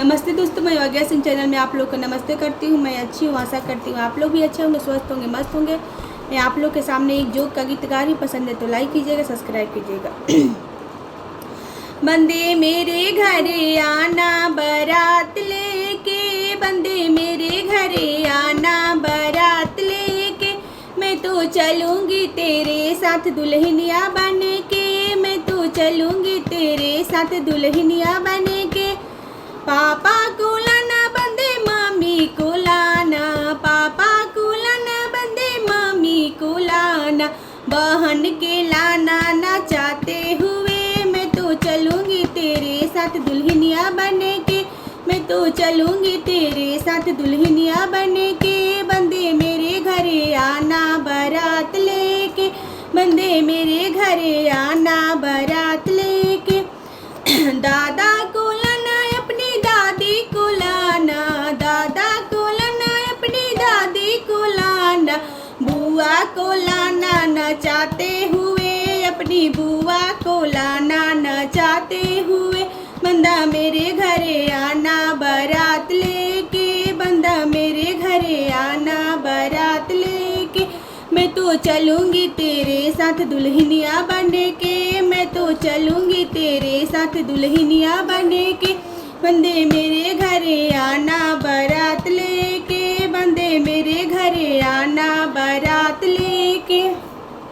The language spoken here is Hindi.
नमस्ते दोस्तों, मैं योग्या सिंह चैनल में आप लोग को नमस्ते करती हूँ। मैं अच्छी हूँ, आशा करती हूँ आप लोग भी अच्छे होंगे, स्वस्थ होंगे, मस्त होंगे। मैं आप लोग के सामने एक जोक का गीत गा रही हूँ। पसंद है तो लाइक कीजिएगा, सब्सक्राइब कीजिएगा। बंदे मेरे घरे आना बारात लेके, बंदे मेरे घरे आना बारात लेके, मैं तो चलूँगी तेरे साथ दुल्हनिया बन के, मैं तो चलूँगी तेरे साथ दुल्हनिया बन के। पापा को लाना बंदे मम्मी को लाना, पापा को लाना बंदे मम्मी को लाना, बहन के लाना ना चाहते हुए, मैं तो चलूँगी तेरे साथ दुल्हनिया बने के, मैं तो चलूँगी तेरे साथ दुल्हनिया बने के। बंदे मेरे घरे आना बारात लेके, बंदे मेरे घरे आना बारात लेके। दादा को लाना अपनी दादी को लाना, दादा को लाना अपनी दादी को लाना, बुआ को लाना न चाहते हुए, अपनी बुआ को लाना न चाहते हुए। बंदा मेरे घरे आना बारात लेके, बंदा मेरे घरे आना बारात लेके, मैं तो चलूँगी तेरे साथ दुल्हनिया बने के, मैं तो चलूँगी तेरे साथ दुल्हनिया बने के। बंदे मेरे घरे आना बारात लेके, बंदे मेरे घरे आना बारात लेके।